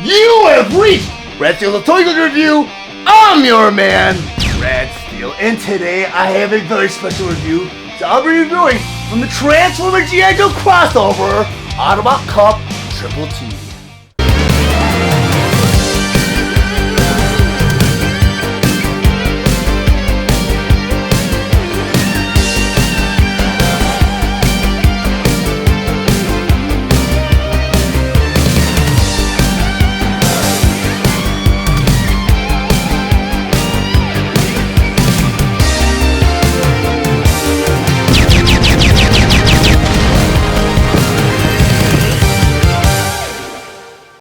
You have reached Red Steele's Toy Collector Review. I'm your man, Red Steele, and today I have a very special review that I'll be reviewing from the Transformers G.I. crossover, Autobot Kup Triple T.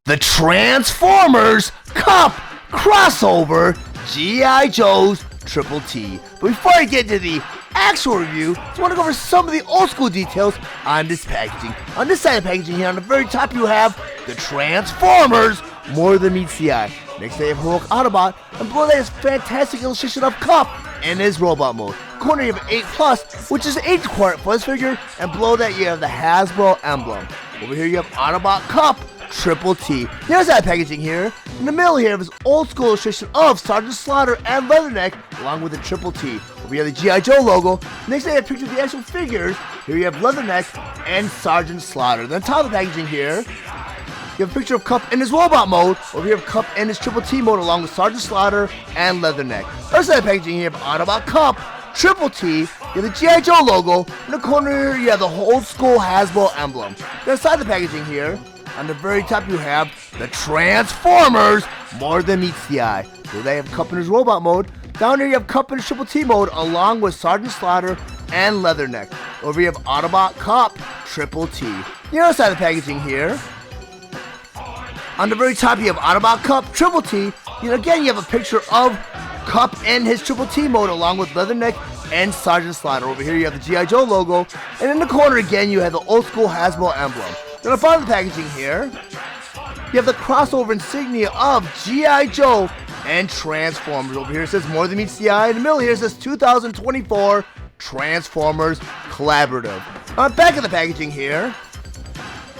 The Transformers Collaborative crossover G.I. Joe's Triple T. But before I get to the actual review, I just want to go over some of the old school details on this packaging. On this side of the packaging here, on the very top you have the Transformers More Than Meets the Eye. Next they have Heroic Autobot, and below that is fantastic illustration of Kup in his robot mode. Corner you have 8+, which is 8 quart plus figure, and below that you have the Hasbro emblem. Over here you have Autobot Kup Triple T. Here's that packaging here. In the middle here is old school illustration of Sergeant Slaughter and Leatherneck, along with the Triple T. Over here the G.I. Joe logo. Next I have pictures of the actual figures. Here you have Leatherneck and Sergeant Slaughter. Then on top of the packaging here, you have a picture of Kup in his robot mode. Over here you have Kup in his Triple T mode, along with Sergeant Slaughter and Leatherneck. First side of the packaging here, Autobot Kup Triple T. You have the G.I. Joe logo. In the corner here, you have the old school Hasbro emblem. Then inside the packaging here, on the very top you have the Transformers More Than Meets the Eye. So they have Kup in his robot mode. Down here you have Kup in his Triple T mode, along with Sergeant Slaughter and Leatherneck. Over here you have Autobot Kup Triple T. The other side of the packaging here, on the very top you have Autobot Kup Triple T. Again you have a picture of Kup in his Triple T mode, along with Leatherneck and Sergeant Slaughter. Over here you have the G.I. Joe logo, and in the corner again you have the old school Hasbro emblem. Then on the bottom of the packaging here, you have the crossover insignia of G.I. Joe and Transformers. Over here it says More Than Meets the Eye. In the middle here it says 2024 Transformers Collaborative. On the back of the packaging here,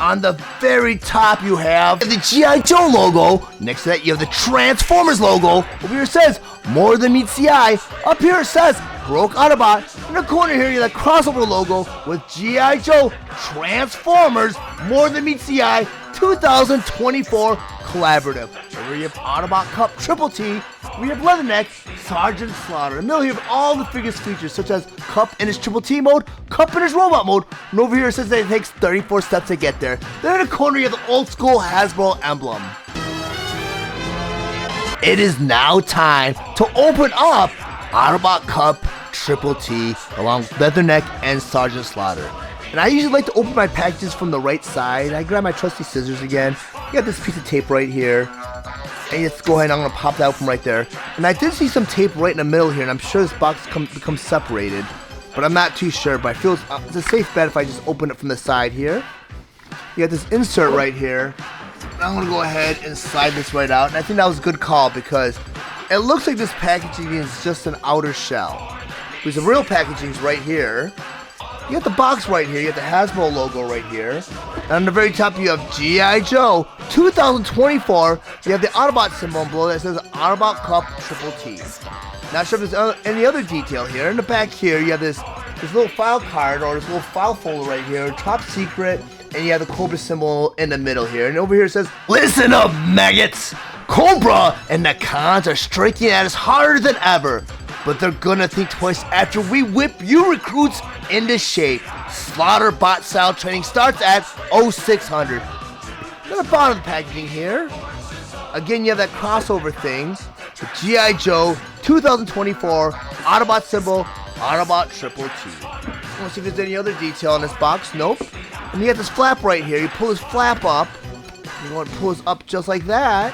on the very top you have the G.I. Joe logo. Next to that you have the Transformers logo. Over here it says More Than Meets the Eye. Up here it says Heroic Autobot. In the corner here you have the crossover logo with G.I. Joe Transformers More Than Meets the Eye 2024 Collaborative. Over here you have Autobot Kup Triple T. We have Leatherneck, Sergeant Slaughter. In the middle here you have all the figures features, such as Kup in his Triple T mode, Kup in his robot mode, and over here it says that it takes 34 steps to get there. Then in the corner you have the old school Hasbro emblem. It is now time to open up Autobot Kup Triple T, along with Leatherneck and Sergeant Slaughter. And I usually like to open my packages from the right side. I grab my trusty scissors again. You got this piece of tape right here. And let's go ahead and I'm going to pop that out from right there. And I did see some tape right in the middle here, and I'm sure this box becomes separated. But I'm not too sure, but I feel it's a safe bet if I just open it from the side here. You got this insert right here. I'm going to go ahead and slide this right out. And I think that was a good call because it looks like this packaging is just an outer shell. Because the real packaging is right here. You got the box right here, you got the Hasbro logo right here. And on the very top you have G.I. Joe 2024. You have the Autobot symbol below that says Autobot Kup Triple T. Not sure if there's any other detail here. In the back here you have this little file card, or this little file folder right here, top secret, and you have the Cobra symbol in the middle here. And over here it says, "Listen up, maggots! Cobra and the cons are striking at us harder than ever. But they're gonna think twice after we whip you recruits into shape. Slaughter bot style training starts at 0600. At the bottom of the packaging here, again you have that crossover thing. The G.I. Joe 2024 Autobot symbol, Autobot Triple T. Let's see if there's any other detail on this box. Nope. And you have this flap right here. You pull this flap up. You want to pull this up just like that.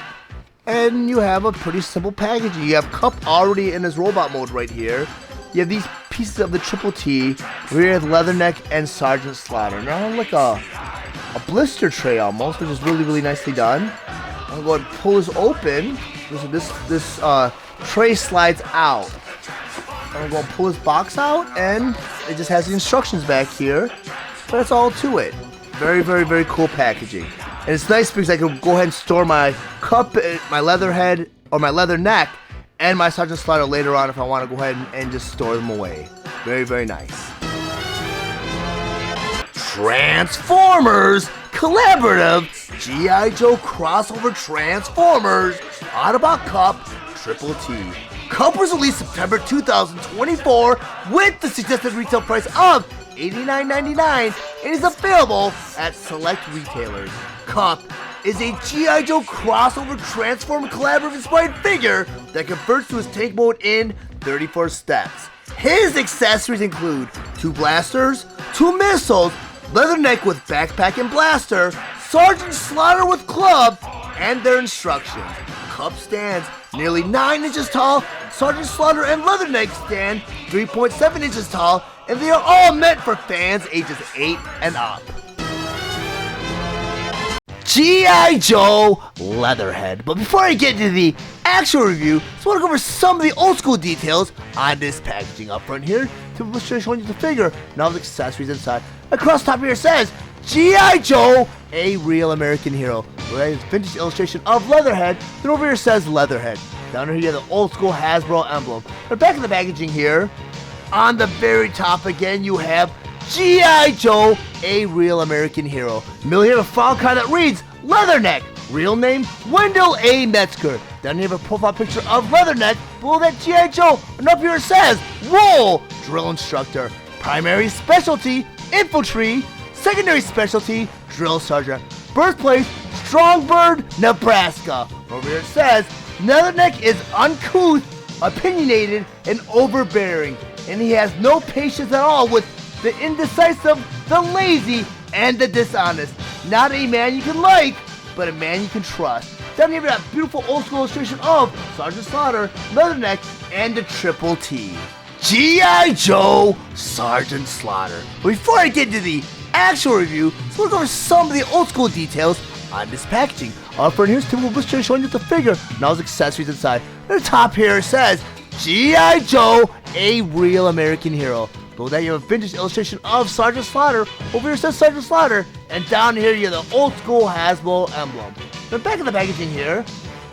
And you have a pretty simple packaging. You have Kup already in his robot mode right here. You have these pieces of the Triple T with Leatherneck and Sergeant Slaughter. Now like a blister tray almost, which is really, really nicely done. I'm going to pull this open. This tray slides out. I'm going to pull this box out, and it just has the instructions back here. But that's all to it. Very, very, very cool packaging. And it's nice because I can go ahead and store my cup, my leather head, or my leather neck, and my Sergeant Slaughter later on if I want to go ahead and just store them away. Very, very nice. Transformers Collaborative G.I. Joe Crossover Transformers Autobot Kup Triple T. Kup was released September 2024 with the suggested retail price of $89.99 and is available at select retailers. Kup is a G.I. Joe crossover Transformer Collaborative inspired figure that converts to his tank mode in 34 steps. His accessories include 2 blasters, 2 missiles, leather neck with backpack and blaster, Sergeant Slaughter with club, and their instructions. Kup stands nearly 9 inches tall, Sergeant Slaughter and Leatherneck stand 3.7 inches tall, and they are all meant for fans ages 8 and up. G.I. Joe Leatherhead. But before I get into the actual review, I just want to go over some of the old school details on this packaging up front here to show you the figure and all the accessories inside. Across the top here it says, G.I. Joe, a real American hero. With a vintage illustration of Leatherhead. Then over here it says Leatherhead. Down here you have the old school Hasbro emblem. But back in the packaging here, on the very top again you have G.I. Joe, a real American hero. Middle here you have a file card that reads Leatherneck. Real name, Wendell A. Metzger. Down here you have a profile picture of Leatherneck. Below that G.I. Joe. And up here it says Roll, drill instructor. Primary specialty, infantry. Secondary specialty, drill sergeant. Birthplace, Strongbird, Nebraska. Over here it says, Leatherneck is uncouth, opinionated, and overbearing. And he has no patience at all with the indecisive, the lazy, and the dishonest. Not a man you can like, but a man you can trust. Down here we have that beautiful old school illustration of Sergeant Slaughter, Leatherneck, and the Triple T. G.I. Joe Sergeant Slaughter. But before I get into the actual review, let's look over some of the old school details on this packaging. Up front here's typical blister showing you the figure and all his accessories inside. At the top here it says G.I. Joe, a real American hero. Below that you have a vintage illustration of Sergeant Slaughter. Over here it says Sergeant Slaughter. And down here you have the old school Hasbro emblem. The back of the packaging here,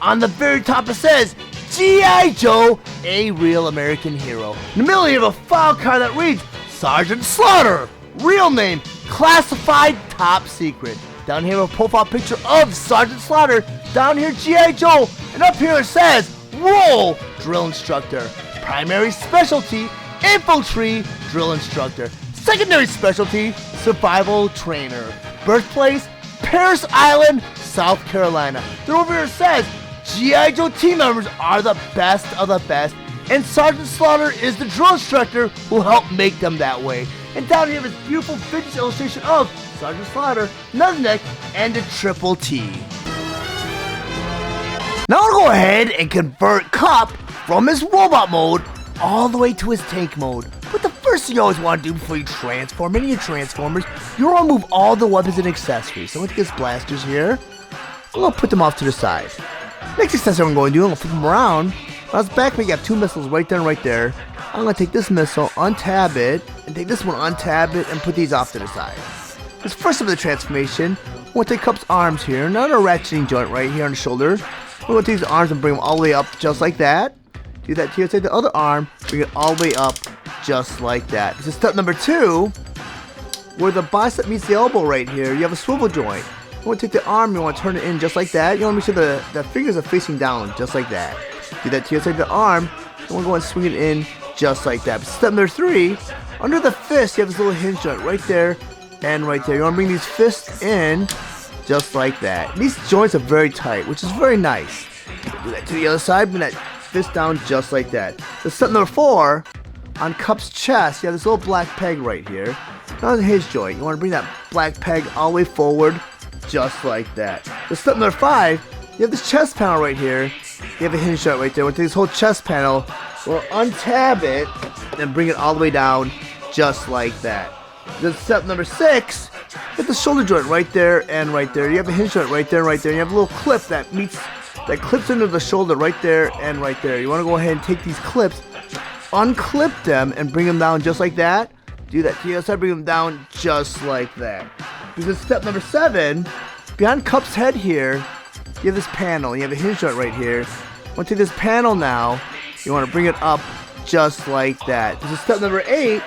on the very top it says G.I. Joe, a real American hero. In the middle you have a file card that reads Sergeant Slaughter. Real name, classified top secret. Down here a profile picture of Sergeant Slaughter. Down here G.I. Joe. And up here it says Roll, drill instructor. Primary specialty, infantry, drill instructor. Secondary specialty, survival trainer. Birthplace, Paris Island, South Carolina. Then over here it says G.I. Joe team members are the best of the best, and Sergeant Slaughter is the drill instructor who helped make them that way. And down here is this beautiful vintage illustration of Sergeant Slaughter, Leatherneck, and the Triple T. Now I'll go ahead and convert Kup from his robot mode all the way to his tank mode. But the first thing you always want to do before you transform any of your Transformers, you want to move all the weapons and accessories. So I'm going to take his blasters here. I'm going to put them off to the side. Next accessory I'm going to do, I'm going to flip them around. On his back, we got 2 missiles right there and right there. I'm going to take this missile, untab it, and take this one, untab it, and put these off to the side. This first of the transformation, I'm going to take Kup's arms here, another ratcheting joint right here on the shoulder. I'm going to take these arms and bring them all the way up just like that. Do that here, take the other arm, bring it all the way up just like that. This is step number 2, where the bicep meets the elbow right here. You have a swivel joint. You want to take the arm, you want to turn it in just like that. You want to make sure the fingers are facing down just like that. Do that here, take the arm, you want to go and swing it in just like that. Step number 3, under the fist, you have this little hinge joint right there and right there. You want to bring these fists in just like that. These joints are very tight, which is very nice. Do that to the other side, bring that fist down just like that. So step number 4, on Kup's chest, you have this little black peg right here. Now the hinge joint. You want to bring that black peg all the way forward just like that. So step number 5, you have this chest panel right here. You have a hinge joint right there. We'll take this whole chest panel, we'll untab it, and bring it all the way down just like that. Then step number 6, you have the shoulder joint right there and right there. You have a hinge joint right there and right there. You have a little clip that clips into the shoulder right there and right there. You want to go ahead and take these clips, unclip them, and bring them down just like that. Do that to the other side, bring them down just like that. Because step number 7, behind Cup's head here, you have this panel. You have a hinge joint right here. You want to take this panel now. You want to bring it up just like that. This is step number 8. You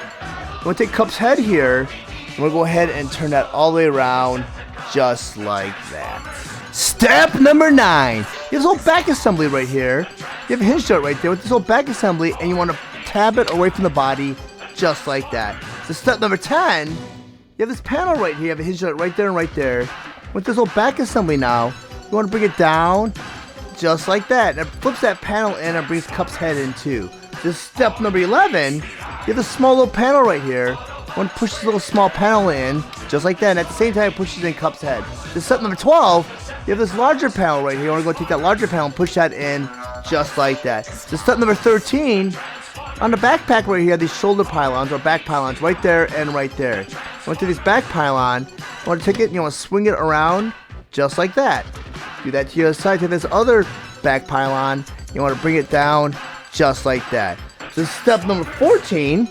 want to take Cup's head here. And we'll go ahead and turn that all the way around just like that. Step number 9. You have this whole back assembly right here. You have a hinge joint right there with this whole back assembly, and you want to tab it away from the body just like that. So step number 10. You have this panel right here. You have a hinge joint right there and right there. With this whole back assembly now, you want to bring it down just like that. And it flips that panel in and brings Cup's head in too. This is step number 11. You have this small little panel right here. You want to push this little small panel in just like that. And at the same time, it pushes in Cup's head. This is step number 12. You have this larger panel right here. You want to go take that larger panel and push that in just like that. This is step number 13. On the backpack right here, you have these shoulder pylons or back pylons right there and right there. You want to do this back pylon. You want to take it and you want to swing it around just like that. Do that to your side. Take this other back pylon. You want to bring it down just like that. This is step number 14.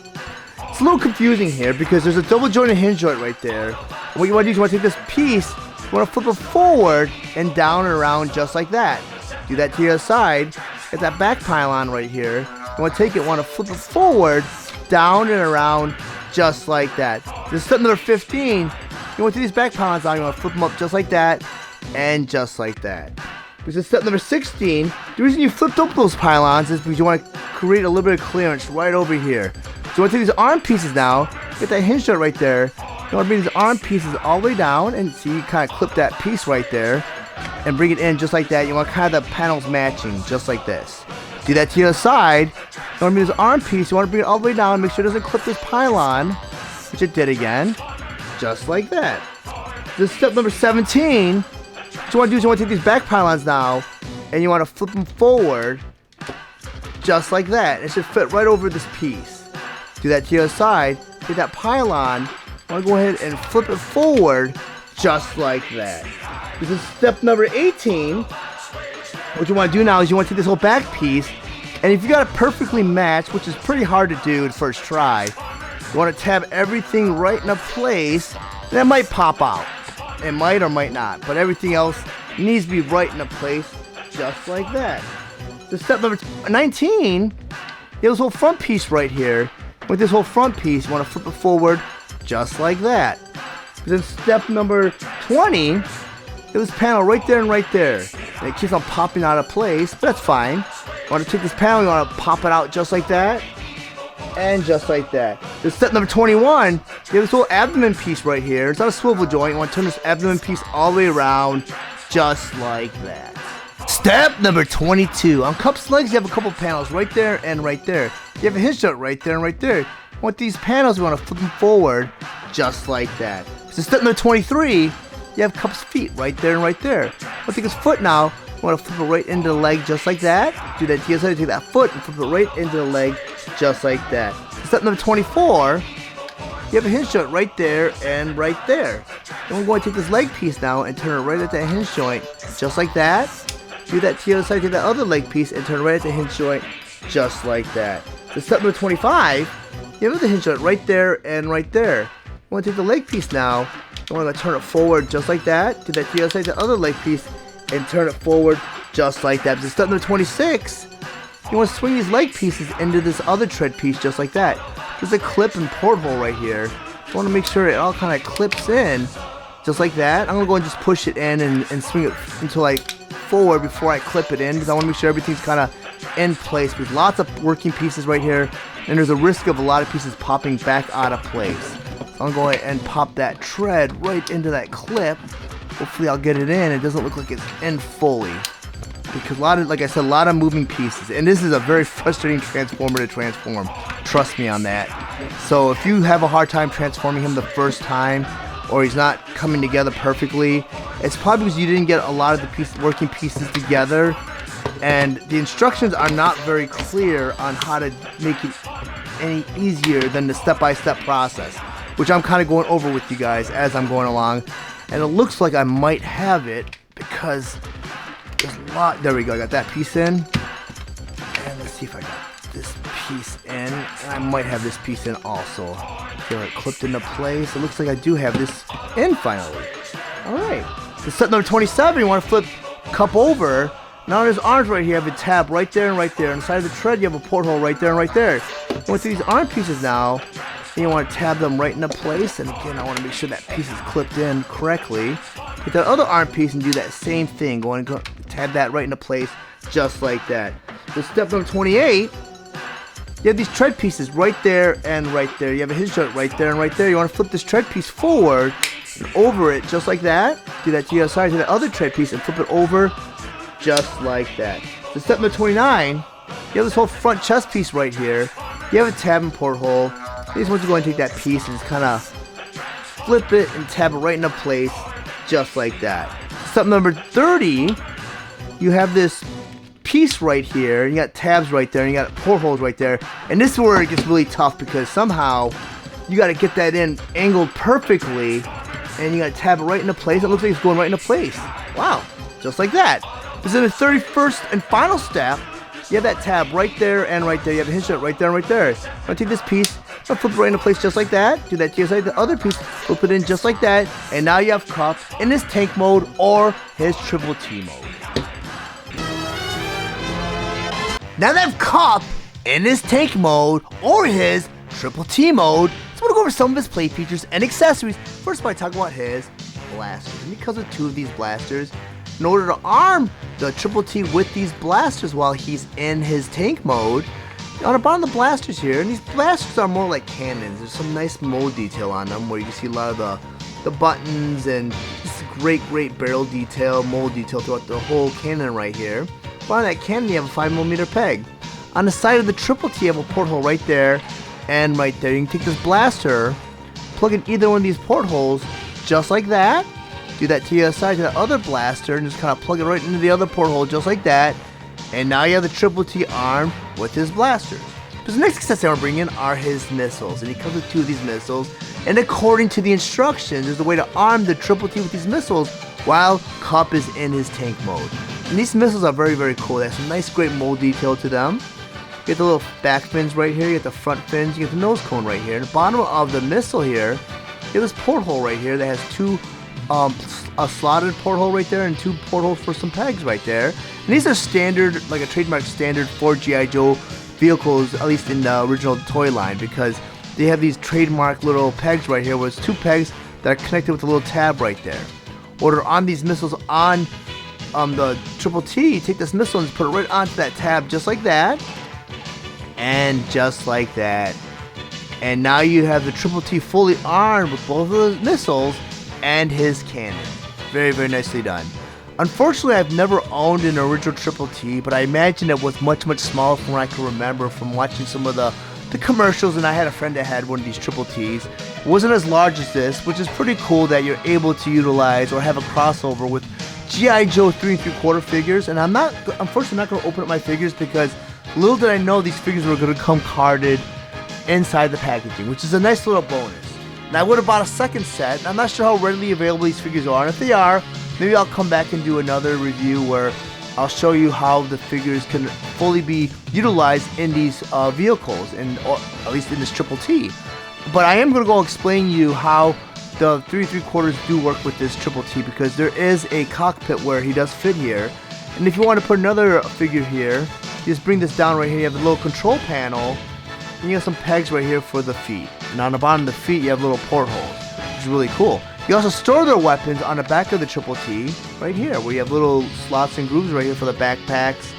It's a little confusing here because there's a double jointed hinge joint right there. And what you want to do is you want to take this piece, you want to flip it forward and down and around just like that. Do that to your side. Get that back pylon right here. You want to take it, want to flip it forward, down and around just like that. This is step number 15. You want to do these back pylons down, you want to flip them up just like that and just like that. This is step number 16. The reason you flipped up those pylons is because you want to create a little bit of clearance right over here. So you want to take these arm pieces now, get that hinge joint right there. You want to bring these arm pieces all the way down and see, you kind of clip that piece right there and bring it in just like that. You want kind of the panels matching just like this. Do that to the other side. You want to bring this arm piece, you want to bring it all the way down, make sure it doesn't clip this pylon, which it did again, just like that. This is step number 17. What you want to do is you want to take these back pylons now, and you want to flip them forward, just like that. It should fit right over this piece. Do that to the other side. Take that pylon, you want to go ahead and flip it forward, just like that. This is step number 18. What you want to do now is you want to take this whole back piece, and if you got it perfectly matched, which is pretty hard to do at first try, you want to tab everything right in a place, and it might pop out. It might or might not, but everything else needs to be right in a place, just like that. So step number 19, you have this whole front piece right here. With this whole front piece, you want to flip it forward, just like that. Then step number 20, you have this panel right there and right there. And it keeps on popping out of place, but that's fine. You want to take this panel, you want to pop it out just like that, and just like that. Then step number 21, you have this little abdomen piece right here. It's not a swivel joint. You want to turn this abdomen piece all the way around, just like that. Step number 22. On Cup's legs, you have a couple panels right there and right there. You have a hinge joint right there and right there. With these panels, you want to flip them forward, just like that. So step number 23, you have Cup's feet right there and right there. I'll take his foot now. You want to flip it right into the leg just like that. Do that to the other side. Take that foot and flip it right into the leg just like that. Step number 24, you have a hinge joint right there and right there. Then we're going to take this leg piece now and turn it right at that hinge joint just like that. Do that to the other side. Take that other leg piece and turn it right at the hinge joint just like that. So step number 25, you have the hinge joint right there and right there. You want to take the leg piece now. You want to turn it forward just like that. Do that to the other side, the other leg piece, and turn it forward just like that. So step number 26, you want to swing these leg pieces into this other tread piece just like that. There's a clip and porthole right here. You want to make sure it all kind of clips in just like that. I'm going to go and just push it in and swing it until like forward before I clip it in, because I want to make sure everything's kind of in place with lots of working pieces right here, and there's a risk of a lot of pieces popping back out of place. So I'm going and pop that tread right into that clip. Hopefully I'll get it in. It doesn't look like it's in fully, because like I said, a lot of moving pieces, and this is a very frustrating Transformer to transform. Trust me on that. So if you have a hard time transforming him the first time, or he's not coming together perfectly, it's probably because you didn't get a lot of the working pieces together, and the instructions are not very clear on how to make it any easier than the step-by-step process, which I'm kind of going over with you guys as I'm going along. And it looks like I might have it because there's a lot. There we go. I got that piece in. And let's see if I got this piece in. And I might have this piece in also. Feel it clipped into place. It looks like I do have this in finally. Alright. So step number 27, you want to flip Kup over. Now on his arms right here, you have a tab right there and right there. On the side of the tread, you have a porthole right there and right there. Going through these arm pieces now, and you want to tab them right into place. And again, I want to make sure that piece is clipped in correctly. Get that other arm piece and do that same thing. Go and tab that right into place, just like that. So step number 28, you have these tread pieces right there and right there. You have a hinge joint right there and right there. You want to flip this tread piece forward and over it, just like that. Do that to the other side, to the other tread piece, and flip it over, just like that. So step number 29, you have this whole front chest piece right here. You have a tab and porthole. You just want to go and take that piece and just kind of flip it and tab it right into place, just like that. Step number 30, you have this piece right here. You got tabs right there, and you got portholes right there. And this is where it gets really tough because somehow you got to get that in angled perfectly, and you got to tab it right into place. It looks like it's going right into place. Wow, just like that. This is the 31st and final step. You have that tab right there and right there. You have a hinge joint right there and right there. I'm going to take this piece, I'll flip it right into place just like that. Do that to your side. The other piece, flip it in just like that. And now you have Kup in his tank mode or his triple T mode. Now that I have Kup in his tank mode or his triple T mode, so I'm going to go over some of his play features and accessories. First, I talk about his blasters. And because of two of these blasters, in order to arm the triple T with these blasters while he's in his tank mode, on the bottom of the blasters here, and these blasters are more like cannons. There's some nice mold detail on them where you can see a lot of the buttons and just great barrel detail, mold detail throughout the whole cannon right here. On that cannon you have a 5mm peg. On the side of the triple T you have a porthole right there and right there. You can take this blaster, plug in either one of these portholes just like that. Do that to the other side to the other blaster and just kind of plug it right into the other porthole just like that. And now you have the triple T armed with his blasters. So the next accessory I want to bring in are his missiles. And he comes with two of these missiles. And according to the instructions, there's a way to arm the triple T with these missiles while Kup is in his tank mode. And these missiles are very cool. They have some nice great mold detail to them. You get the little back fins right here. You get the front fins. You get the nose cone right here. At the bottom of the missile here, you have this porthole right here that has two a slotted porthole right there and two portholes for some pegs right there. And these are standard, like a trademark standard for G.I. Joe vehicles, at least in the original toy line, because they have these trademark little pegs right here where it's two pegs that are connected with a little tab right there. Order on these missiles on the triple T, take this missile and put it right onto that tab just like that. And just like that. And now you have the triple T fully armed with both of the missiles and his cannon. Very nicely done. Unfortunately, I've never owned an original triple T, but I imagine it was much smaller from what I can remember from watching some of the commercials, and I had a friend that had one of these triple Ts. It wasn't as large as this, which is pretty cool that you're able to utilize or have a crossover with G.I. Joe 3 3/4 figures. And I'm unfortunately not going to open up my figures because little did I know these figures were going to come carded inside the packaging, which is a nice little bonus. And I would have bought a second set. I'm not sure how readily available these figures are. And if they are, maybe I'll come back and do another review where I'll show you how the figures can fully be utilized in these vehicles, or at least in this triple T. But I am going to go explain you how the 3 3/4 do work with this triple T, because there is a cockpit where he does fit here. And if you want to put another figure here, you just bring this down right here. You have a little control panel, and you have some pegs right here for the feet. And on the bottom of the feet, you have little portholes, which is really cool. You also store their weapons on the back of the triple T right here, where you have little slots and grooves right here for the backpacks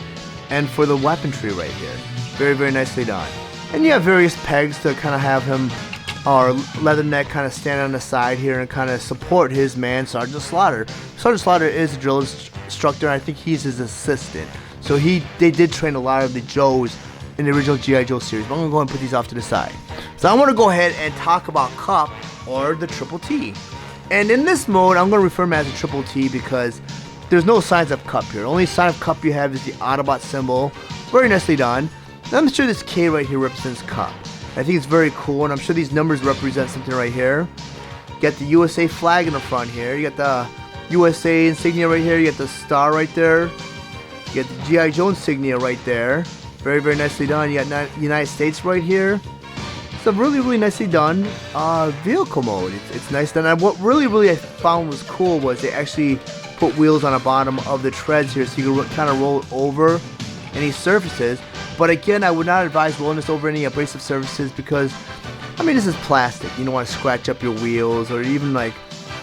and for the weaponry right here. Very nicely done. And you have various pegs to kind of have him, or Leatherneck, kind of stand on the side here and kind of support his man, Sergeant Slaughter. Sergeant Slaughter is a drill instructor, and I think he's his assistant. So they did train a lot of the Joes in the original G.I. Joe series. But I'm going to go ahead and put these off to the side. So I want to go ahead and talk about Kup, or the triple T. And in this mode, I'm going to refer him as a triple T because there's no signs of Kup here. The only sign of Kup you have is the Autobot symbol. Very nicely done. And I'm sure this K right here represents Kup. I think it's very cool, and I'm sure these numbers represent something right here. You got the USA flag in the front here. You got the USA insignia right here. You got the star right there. You got the G.I. Joe insignia right there. Very nicely done. You got United States right here. It's a really nicely done vehicle mode. It's nice done. And what really I found was cool was they actually put wheels on the bottom of the treads here so you can kind of roll it over any surfaces. But again, I would not advise rolling this over any abrasive surfaces because, I mean, this is plastic. You don't want to scratch up your wheels, or even like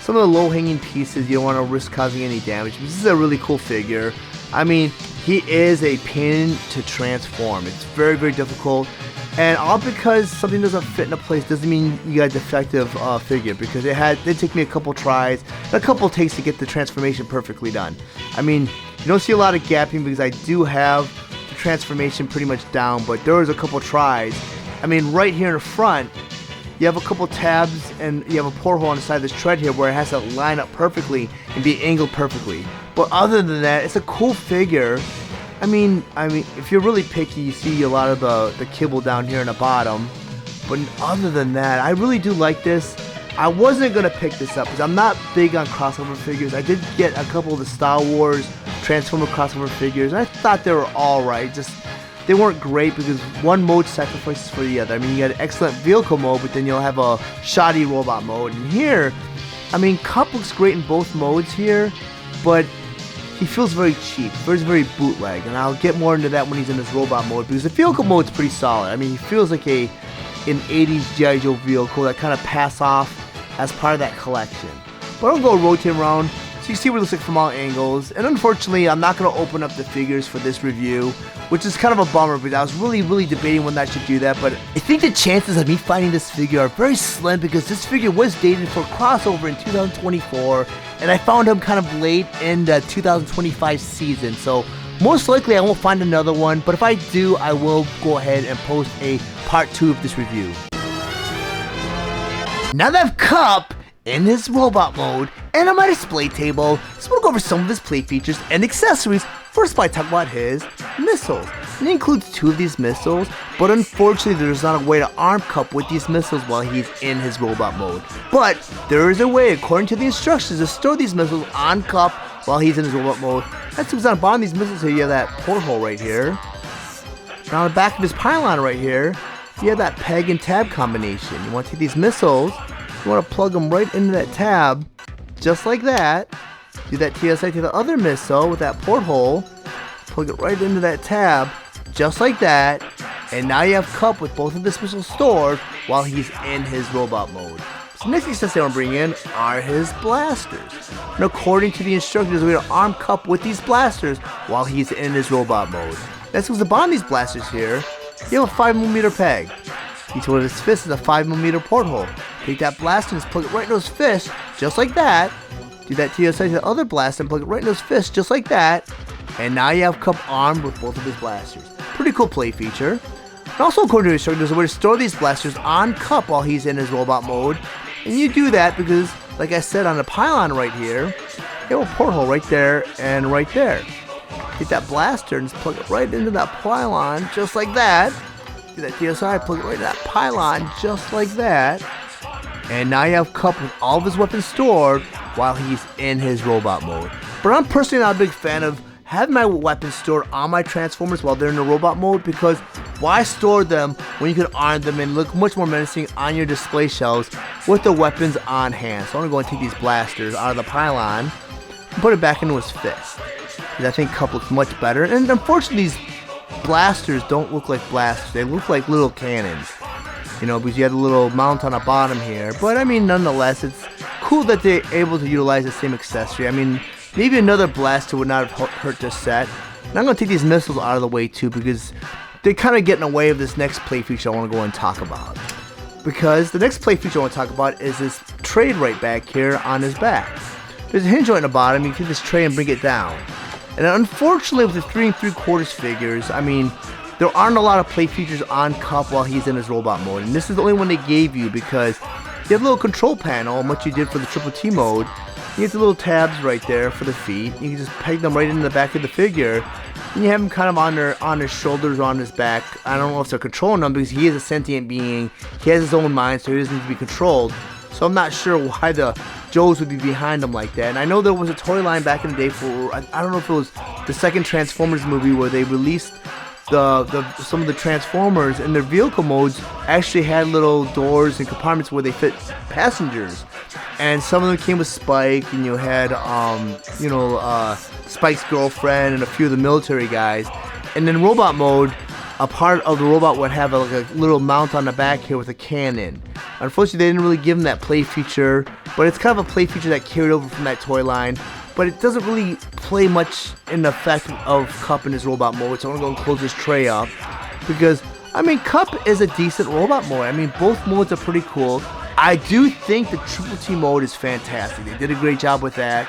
some of the low-hanging pieces. You don't want to risk causing any damage. This is a really cool figure. I mean, he is a pain to transform. It's very difficult. And all because something doesn't fit in a place doesn't mean you got a defective figure, because it did take me a couple tries, and a couple takes to get the transformation perfectly done. I mean, you don't see a lot of gapping because I do have the transformation pretty much down, but there was a couple tries. I mean, right here in the front, you have a couple tabs and you have a porthole on the side of this tread here where it has to line up perfectly and be angled perfectly. But other than that, it's a cool figure. I mean, if you're really picky, you see a lot of the kibble down here in the bottom. But other than that, I really do like this. I wasn't going to pick this up because I'm not big on crossover figures. I did get a couple of the Star Wars Transformer crossover figures, and I thought they were alright. Just, they weren't great because one mode sacrifices for the other. I mean, you got an excellent vehicle mode, but then you'll have a shoddy robot mode. And here, I mean, Kup looks great in both modes here, but he feels very cheap, very bootleg, and I'll get more into that when he's in this robot mode, because the vehicle mode's pretty solid. I mean, he feels like an 80s G.I. Joe vehicle that kind of pass off as part of that collection. But I'll go rotate round so you see what it looks like from all angles. And unfortunately, I'm not going to open up the figures for this review, which is kind of a bummer because I was really debating when I should do that. But I think the chances of me finding this figure are very slim because this figure was dated for crossover in 2024, and I found him kind of late in the 2025 season. So most likely I won't find another one, but if I do, I will go ahead and post a part 2 of this review. Now that I've Kup in his robot mode and on my display table, just want to go over some of his play features and accessories. First, I talk about his missiles. And it includes 2 of these missiles, but unfortunately there's not a way to arm Kup with these missiles while he's in his robot mode. But there is a way, according to the instructions, to store these missiles on Kup while he's in his robot mode. That's because on the bottom of these missiles here, you have that porthole right here. And on the back of his pylon right here, you have that peg and tab combination. You want to take these missiles, you want to plug them right into that tab, just like that. Do that TSI to the other missile with that porthole, plug it right into that tab, just like that. And now you have Kup with both of his missiles stored while he's in his robot mode. So the next accessory I want to bring in are his blasters. And according to the instructions, we're going to arm Kup with these blasters while he's in his robot mode. That's because the bottom of these blasters here, you have a 5mm peg. Each one of his fists is a 5mm porthole. Take that blaster and just plug it right into his fist, just like that. Do that TSI to the other blaster and plug it right into his fist, just like that. And now you have Kup armed with both of his blasters. Pretty cool play feature. And also, according to the instructions, there's a way to store these blasters on Kup while he's in his robot mode. And you do that because, like I said, on the pylon right here, you have a porthole right there and right there. Take that blaster and just plug it right into that pylon, just like that. Do that TSI, plug it right into that pylon, just like that. And now you have Kup with all of his weapons stored while he's in his robot mode. But I'm personally not a big fan of having my weapons stored on my Transformers while they're in the robot mode, because why store them when you can arm them and look much more menacing on your display shelves with the weapons on hand? So I'm going to go and take these blasters out of the pylon and put it back into his fist, because I think Kup looks much better. And unfortunately, these blasters don't look like blasters. They look like little cannons, you know, because you have a little mount on the bottom here. But I mean, nonetheless, it's cool that they're able to utilize the same accessory. I mean, maybe another blaster would not have hurt this set. And I'm going to take these missiles out of the way too, because they're kind of getting in the way of this next play feature I want to go and talk about. Because the next play feature I want to talk about is this tray right back here on his back. There's a hinge joint at the bottom. You can take this tray and bring it down. And unfortunately, with the 3 3/4 figures, I mean, there aren't a lot of play features on Kup while he's in his robot mode. And this is the only one they gave you, because you have a little control panel, much you did for the Triple T mode. You get the little tabs right there for the feet. You can just peg them right into the back of the figure. And you have him kind of on his shoulders or on his back. I don't know if they're controlling him, because he is a sentient being. He has his own mind, so he doesn't need to be controlled. So I'm not sure why the Joes would be behind him like that. And I know there was a toy line back in the day for, I don't know if it was the second Transformers movie, where they released some of the Transformers in their vehicle modes actually had little doors and compartments where they fit passengers, and some of them came with Spike, and you had Spike's girlfriend and a few of the military guys. And in robot mode, a part of the robot would have a little mount on the back here with a cannon. Unfortunately, they didn't really give him that play feature, but it's kind of a play feature that carried over from that toy line. But it doesn't really play much in the effect of Kup in his robot mode, so I'm going to go and close this tray up. Because, I mean, Kup is a decent robot mode. I mean, both modes are pretty cool. I do think the Triple T mode is fantastic. They did a great job with that.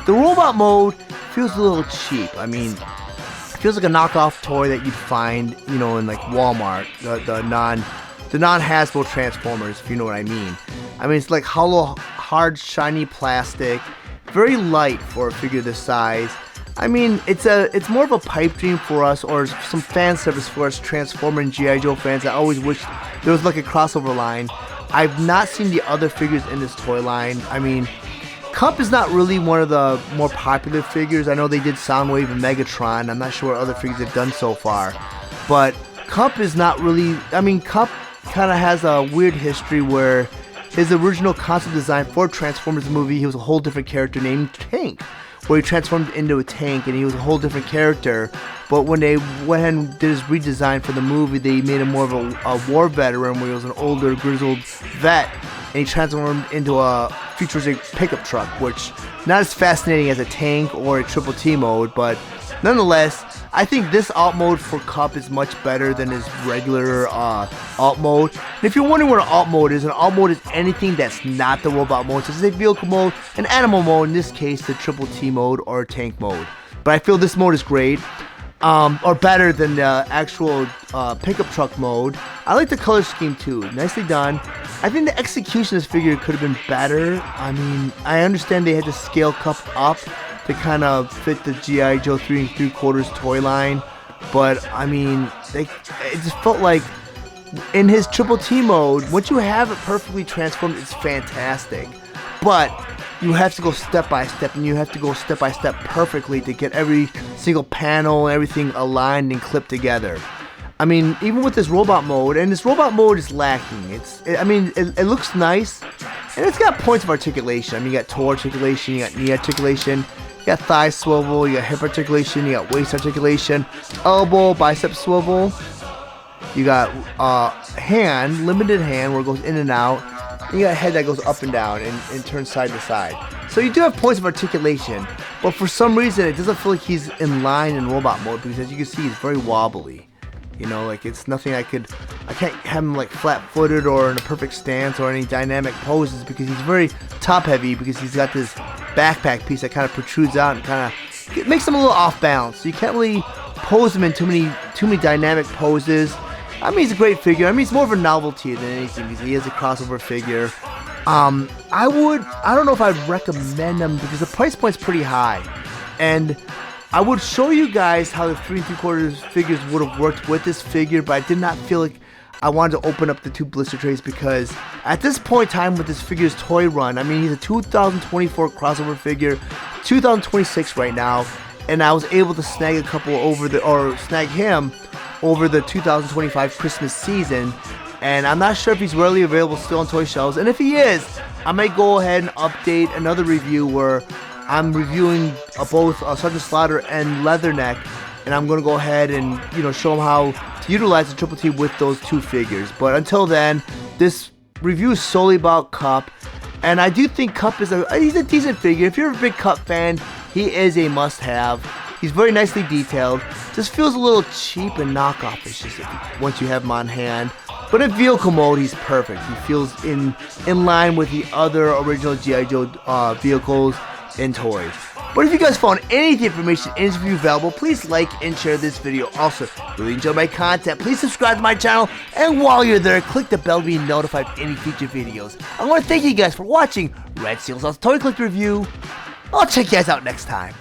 The robot mode feels a little cheap. I mean, it feels like a knockoff toy that you'd find, in like Walmart, the non-Hasbro Transformers, if you know what I mean. I mean, it's like hollow, hard, shiny plastic. Very light for a figure this size. I mean, it's more of a pipe dream for us, or some fan service for us Transformer and G.I. Joe fans. I always wish there was like a crossover line. I've not seen the other figures in this toy line. I mean, Kup is not really one of the more popular figures. I know they did Soundwave and Megatron. I'm not sure what other figures they've done so far. But Kup is not really... I mean, Kup kind of has a weird history where his original concept design for Transformers movie, he was a whole different character named Tank, where he transformed into a tank and he was a whole different character. But when they went ahead and did his redesign for the movie, they made him more of a war veteran, where he was an older, grizzled vet, and he transformed into a futuristic pickup truck, which not as fascinating as a tank or a Triple T mode, but nonetheless, I think this alt mode for Kup is much better than his regular alt mode. And if you're wondering what an alt mode is anything that's not the robot mode, such as a vehicle mode, an animal mode, in this case the Triple T mode or tank mode. But I feel this mode is great, or better than the actual pickup truck mode. I like the color scheme too, nicely done. I think the execution of this figure could have been better. I mean, I understand they had to scale Kup up to kind of fit the G.I. Joe 3 3/4 toy line, but I mean, it just felt like in his Triple T mode, once you have it perfectly transformed, it's fantastic. But you have to go step by step, and you have to go step by step perfectly to get every single panel and everything aligned and clipped together. I mean, even with this robot mode, and this robot mode is lacking. It looks nice, and it's got points of articulation. I mean, you got toe articulation, you got knee articulation, you got thigh swivel, you got hip articulation, you got waist articulation, elbow, bicep swivel. You got hand, limited hand, where it goes in and out. And you got a head that goes up and down and turns side to side. So you do have points of articulation, but for some reason it doesn't feel like he's in line in robot mode, because as you can see, he's very wobbly. Like it's nothing I can't have him like flat-footed or in a perfect stance or any dynamic poses, because he's very top-heavy, because he's got this backpack piece that kind of protrudes out and kind of makes him a little off balance. So you can't really pose him in too many dynamic poses. I mean, he's a great figure. I mean, he's more of a novelty than anything, because he is a crossover figure. I don't know if I'd recommend him, because the price point's pretty high, and I would show you guys how the 3 3/4 figures would have worked with this figure, but I did not feel like I wanted to open up the 2 blister trays, because at this point in time with this figure's toy run, I mean, he's a 2024 crossover figure, 2026 right now, and I was able to snag a couple snag him over the 2025 Christmas season, and I'm not sure if he's readily available still on toy shelves, and if he is, I might go ahead and update another review where I'm reviewing both Sergeant Slaughter and Leatherneck, and I'm going to go ahead and show them how to utilize the Triple T with those 2 figures. But until then, this review is solely about Kup, and I do think Kup is he's a decent figure. If you're a big Kup fan, he is a must-have. He's very nicely detailed. Just feels a little cheap and knockoff-ish once you have him on hand. But in vehicle mode, he's perfect. He feels in line with the other original G.I. Joe vehicles and toys. But if you guys found any of the information in this review valuable, please like and share this video. Also, if you really enjoy my content, please subscribe to my channel, and while you're there, click the bell to be notified of any future videos. I want to thank you guys for watching Red Steele's Toy Collector Review. I'll check you guys out next time.